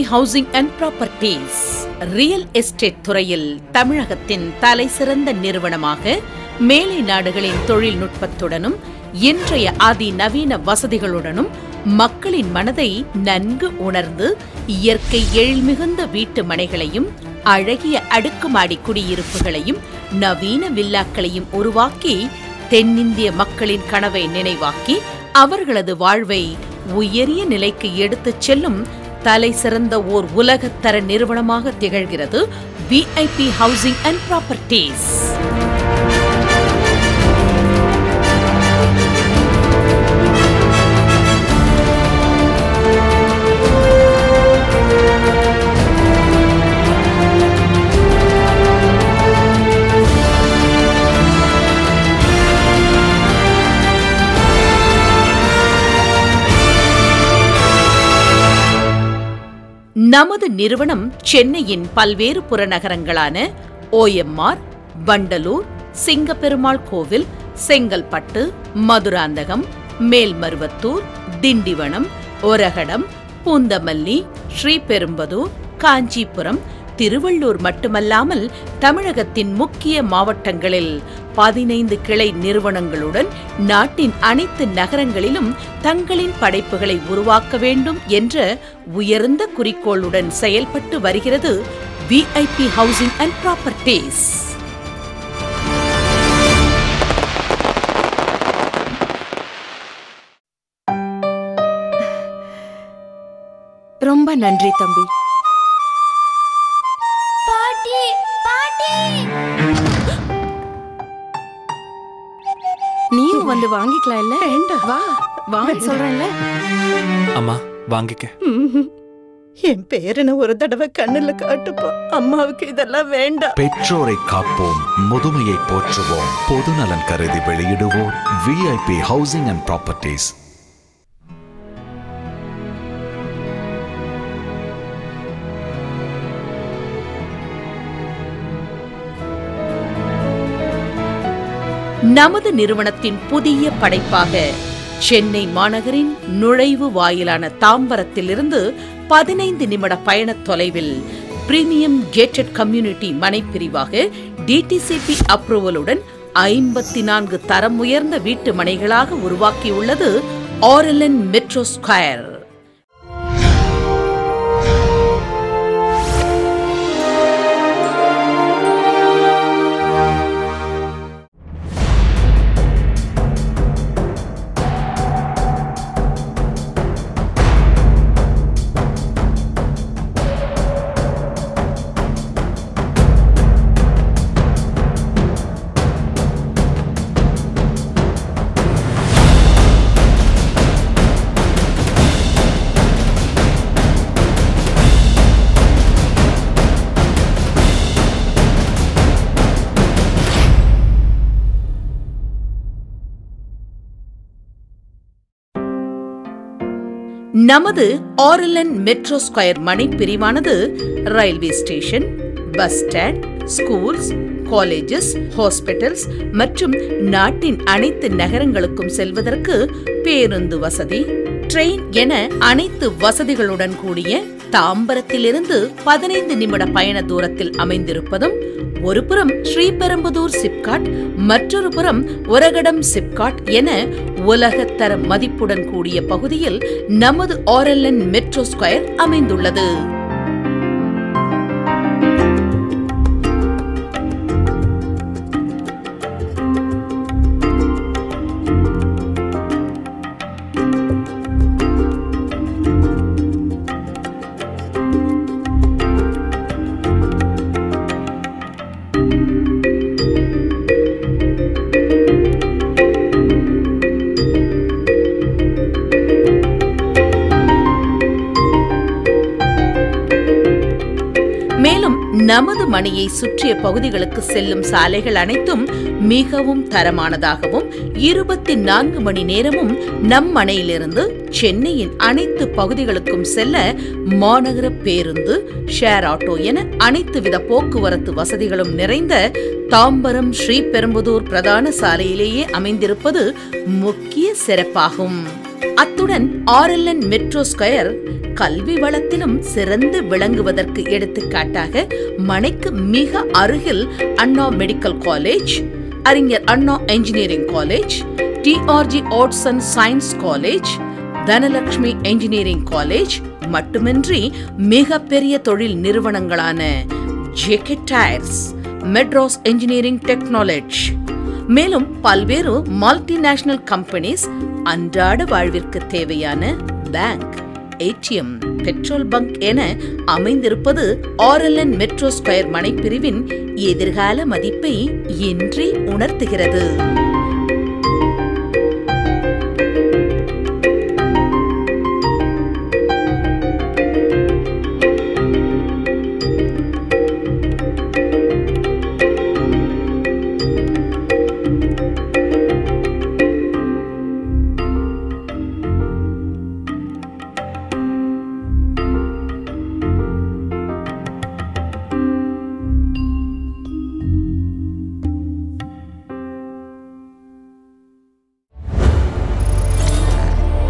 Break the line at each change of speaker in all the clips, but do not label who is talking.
Housing and properties real estate துறையில் தமிழகத்தின் தலைசிறந்த நிறுவனமாக மேலை நாடுகளின் தொழில்நுட்பத்துடனும் இன்றைய அதிநவீன வசதிகளுடனும் மக்களின் மனதை நன்கு உணர்ந்து இயற்கை எழில்மிகுந்த வீட்டு மனைகளையும் அழகிய அடுக்குமாடி குடியிருப்புகளையும் நவீன வில்லாக்களையும் உருவாக்கி தென்னிந்திய மக்களின் கனவை நினைவாக்கி அவர்களது வாழ்வை உயரிய நிலைக்கு எடுத்துச் செல்லும் தலை சிறந்த ஓர் உலகத்தர நிறுவனமாக திகழ்கிறது விஐபி ஹவுசிங் அண்ட் ப்ராப்பர்ட்டீஸ். நமது நிறுவனம் சென்னையின் பல்வேறு புறநகரங்களான ஓஎம்ஆர், வண்டலூர், சிங்கப்பெருமாள் கோவில், செங்கல்பட்டு, மதுராந்தகம், மேல்மருவத்தூர், திண்டிவனம், ஒரகடம், பூந்தமல்லி, ஸ்ரீபெரும்புதூர், காஞ்சிபுரம், திருவள்ளூர் மட்டுமல்லாமல் தமிழகத்தின் முக்கிய மாவட்டங்களில் 15 கிளை நிறுவனங்களுடன் நாட்டின் அனைத்து நகரங்களிலும் தங்களின் படைப்புகளை உருவாக்க வேண்டும் என்ற உயர்ந்த குறிக்கோளுடன் செயல்பட்டு வருகிறது விஐபி ஹவுசிங் அண்ட் ப்ராப்பர்ட்டீஸ்.
ரொம்ப நன்றி தம்பி. நீயும் வந்து வாங்கிக்கலாம் இல்ல? வா வாங்க சொல்றேன்ல.
அம்மா வாங்கிக்க.
என் பேரனை ஒரு தடவை கண்ணுல காட்டுப்போ. அம்மாவுக்கு இதெல்லாம் வேண்டாம்.
பெற்றோரை காப்போம், முதுமையை போற்றுவோம், பொதுநலன் கருதி வெளியிடுவோம் விஐபி ஹவுசிங் அண்ட் ப்ராப்பர்ட்டீஸ்.
நமது நிறுவனத்தின் புதிய படைப்பாக சென்னை மாநகரின் நுழைவு வாயிலான தாம்பரத்திலிருந்து 15 நிமிட பயண தொலைவில் பிரீமியம் கேட்டட் கம்யூனிட்டி மனைப்பிரிவாக டிடிசிபி அப்ரூவலுடன் 54 தரம் உயர்ந்த வீட்டு மனைகளாக உருவாக்கியுள்ளது ஆர்எல்என் மெட்ரோ ஸ்கொயர். நமது ஆர்எல்என் மெட்ரோ ஸ்கொயர் மனை பிரிவானது railway station, bus stand, schools, colleges, hospitals மற்றும் நாட்டின் அனைத்து நகரங்களுக்கும் செல்வதற்கு பேருந்து வசதி, ட்ரெயின் என அனைத்து வசதிகளுடன் கூடிய தாம்பரத்திலிருந்து 15 நிமிட பயண தூரத்தில் அமைந்திருப்பதும் ஒரு புறம் ஸ்ரீபெரும்புதூர் சிப்காட், மற்றொரு புறம் ஒரகடம் சிப்காட் என உலகத்தர மதிப்புடன் கூடிய பகுதியில் நமது ஆர்எல்என் மெட்ரோ ஸ்கொயர் அமைந்துள்ளது. மேலும் நமது மனையை சுற்றிய பகுதிகளுக்கு செல்லும் சாலைகள் அனைத்தும் மிகவும் தரமானதாகவும் 24 மணி நேரமும் நம் மனையிலிருந்து சென்னையின் அனைத்து பகுதிகளுக்கும் செல்ல மாநகர பேருந்து, ஷேர் ஆட்டோ என அனைத்து வித போக்குவரத்து வசதிகளும் நிறைந்த தாம்பரம் ஸ்ரீபெரும்புதூர் பிரதான சாலையிலேயே அமைந்திருப்பது முக்கிய சிறப்பாகும். அத்துடன் RLN மெட்ரோ ஸ்கொயர் கல்வி வளத்திலும் சிறந்து விளங்குவதற்கு எடுத்துக்காட்டாக மனைக்கு மிக அருகில் அண்ணா medical college, Arignar Anna engineering college, TRG arts and science college, Dhanalakshmi engineering college மட்டுமின்றி மிக பெரிய தொழில் நிறுவனங்களான JK tyres, Madras engineering technology, மேலும் பல்வேறு மல்டிநேஷனல் கம்பெனிஸ் அன்றாட வாழ்விற்கு தேவையான பேங்க், ATM, பெட்ரோல் பங்க் என அமைந்திருப்பது RLN மெட்ரோ ஸ்கொயர் மனைப்பிரிவின் எதிர்கால மதிப்பை இன்றே உணர்த்துகிறது.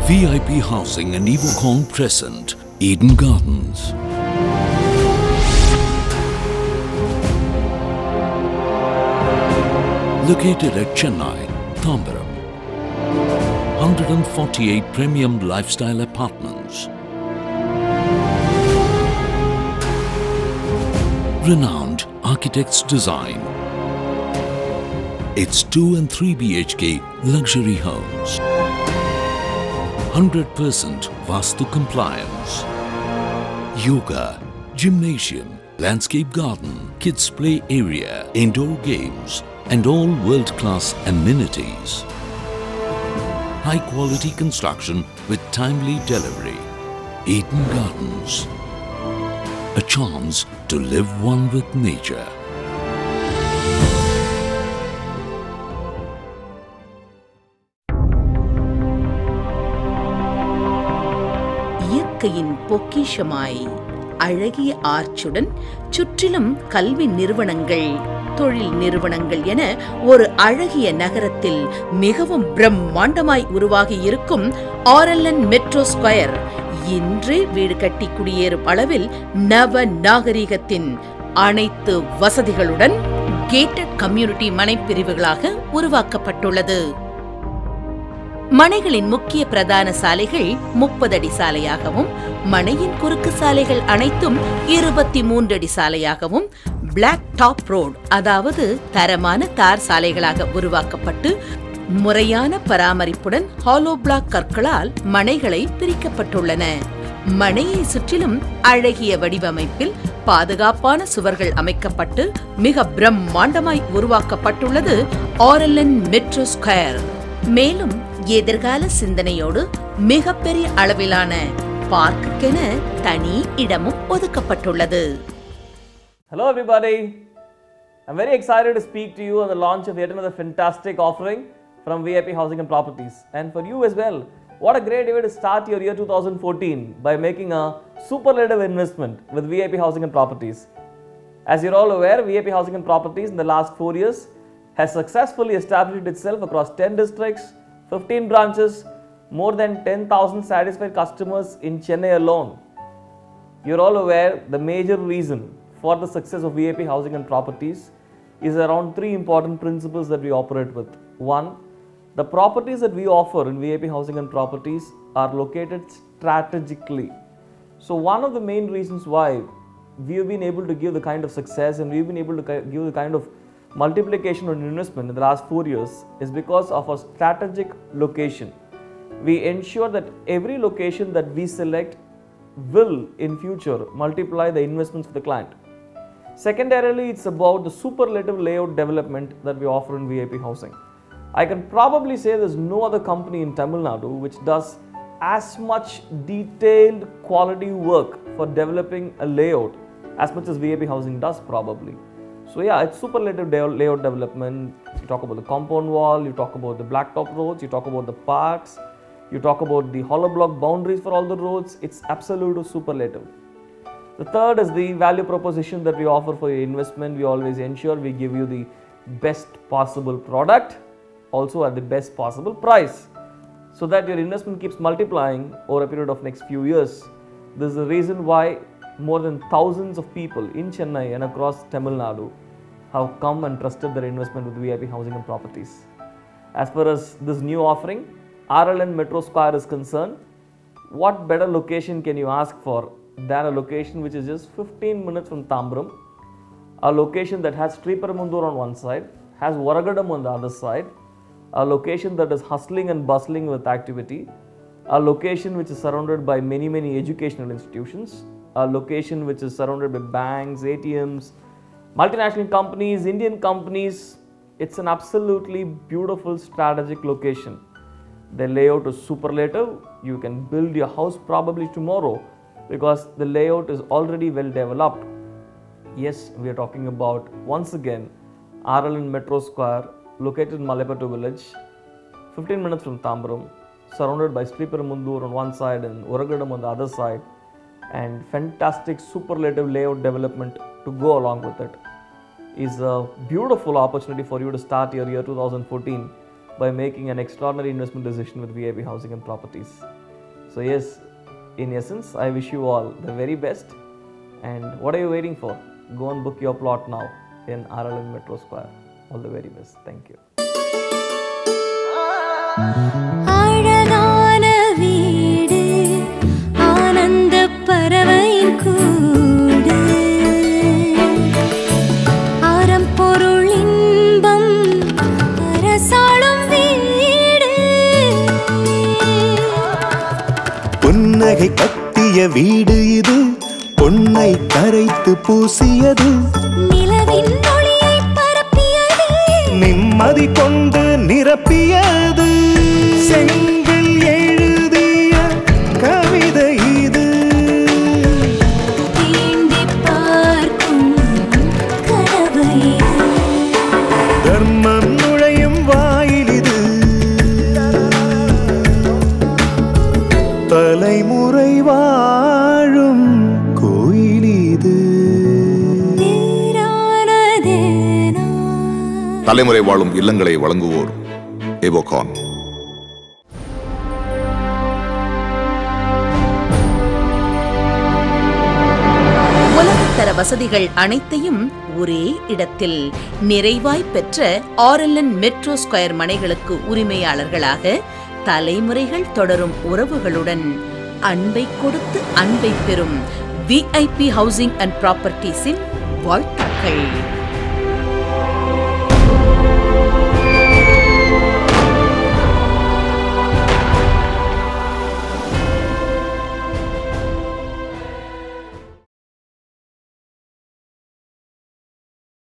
VIP Housing and Evocon present Eden Gardens. Located at Chennai, Thambaram. 148 premium lifestyle apartments. Renowned architects' design. It's 2 and 3 BHK luxury homes. 100% Vastu compliance. Yoga, gymnasium, landscape garden, kids play area, indoor games and all world-class amenities. High quality construction with timely delivery. Eden Gardens. A chance to live one with nature.
இயற்கையின் பொக்கிஷமாய் அழகிய ஆர்ச்சுடன் சுற்றிலும் கல்வி நிறுவனங்கள், தொழில் நிறுவனங்கள் என ஒரு அழகிய நகரத்தில் மிகவும் பிரம்மாண்டமாய் உருவாகி இருக்கும் RLN மெட்ரோ ஸ்கொயர் இன்றே வீடு கட்டி குடியேறும் அளவில் நவ நாகரிகத்தின் அனைத்து வசதிகளுடன் கேட்டட் கம்யூனிட்டி மனைப்பிரிவுகளாக உருவாக்கப்பட்டுள்ளது. மனைகளின் முக்கிய பிரதான சாலைகள் 30 அடி சாலையாகவும், மனையின் குறுக்கு சாலைகள் அனைத்தும் 23 அடி சாலையாகவும், பிளாக் டாப் ரோட் அதாவது தரமான தார் சாலைகளாக உருவாக்கப்பட்டு முறையான பராமரிப்புடன் ஹாலோ பிளாக் கற்களால் மனைகளை பிரிக்கப்பட்டுள்ளன. மனையை சுற்றிலும் அழகிய வடிவமைப்பில் பாதுகாப்பான சுவர்கள் அமைக்கப்பட்டு மிக பிரம்மாண்டமாய் உருவாக்கப்பட்டுள்ளது RLN மெட்ரோ ஸ்கொயர். மேலும் எதிர்கால சிந்தனையோடு மிகப்பெரிய அளவிலான பார்க்குக்கென தனி இடமும் ஒதுக்கப்பட்டுள்ளது.
Hello everybody, I'm very excited to speak to you on the launch of yet another fantastic offering from VIP Housing and Properties, and for you as well. What a great way to start your year 2014 by making a superlative investment with VIP Housing and Properties. As you're all aware, VIP Housing and Properties in the last 4 years has successfully established itself across 10 districts, 15 branches, more than 10,000 satisfied customers in Chennai alone. You're all aware the major reason for the success of VIP Housing and Properties is around 3 important principles that we operate with. One, the properties that we offer in VIP Housing and Properties are located strategically. So one of the main reasons why we have been able to give the kind of success and we've been able to give the kind of multiplication on investment in the last 4 years is because of our strategic location. We ensure that every location that we select will in future multiply the investments for the client. Secondarily, it's about the superlative layout development that we offer in VIP Housing. I can probably say there's no other company in Tamil Nadu which does as much detailed quality work for developing a layout as much as VIP Housing does probably. So yeah, it's superlative layout development. You talk about the compound wall, you talk about the blacktop roads, you talk about the parks, you talk about the hollow block boundaries for all the roads. It's absolute superlative. The third is the value proposition that we offer for your investment. We always ensure we give you the best possible product, also at the best possible price. so that your investment keeps multiplying over a period of next few years. This is the reason why more than thousands of people in Chennai and across Tamil Nadu have come and trusted their investment with VIP Housing and Properties. As far as this new offering, RLN Metro Square is concerned, what better location can you ask for than a location which is just 15 minutes from Tambram, a location that has Sriperumbudur on one side, has Varagadam on the other side, a location that is hustling and bustling with activity, a location which is surrounded by many educational institutions, a location which is surrounded by banks, ATMs, multinational companies, Indian companies. It's an absolutely beautiful strategic location. The layout is superlative. You can build your house probably tomorrow because the layout is already well developed. Yes, we are talking about, once again, RLN Metro Square, located in Malepattu village, 15 minutes from Tambram, surrounded by Sriperumbudur on one side and Varagadam on the other side, and fantastic superlative layout development to go along with it. Is a beautiful opportunity for you to start your year 2014 by making an extraordinary investment decision with VIP Housing and Properties. So yes, in essence, I wish you all the very best. And what are you waiting for? Go and book your plot now in RLN Metro Square. All the very best. Thank you.
அழகான வீடு, ஆனந்த பறவையின் கூடு, அறம் பொருள் இன்பம் அரசாளும் வீடு,
புன்னகை கட்டிய வீடு இது, பொன்னை கரைத்து பூசியது,
நிலவின் ஒளியை பரப்பியது,
நிம்மதி கொண்டு நிரப்பியது, செங்கல் எழுதிய கவிதை இது,
தீண்டி பார்க்கும் கனவு இது,
தர்மம் நுழையும் வாயில் இது, தலைமுறை வாழும் கோயில் இது.
தேரானதேனா
தலைமுறை வாழும் இல்லங்களை வழங்குவோர் எவோகான்.
உலகத்தர வசதிகள் அனைத்தையும் ஒரே இடத்தில் நிறைவாய் பெற்ற RLN மெட்ரோ ஸ்கொயர் மனைகளுக்கு உரிமையாளர்களாக தலைமுறைகள் தொடரும் உறவுகளுடன் அன்பை கொடுத்து அன்பை பெறும் VIP ஹவுசிங் அண்ட் ப்ராப்பர்ட்டிஸின் வாழ்த்துக்கள்.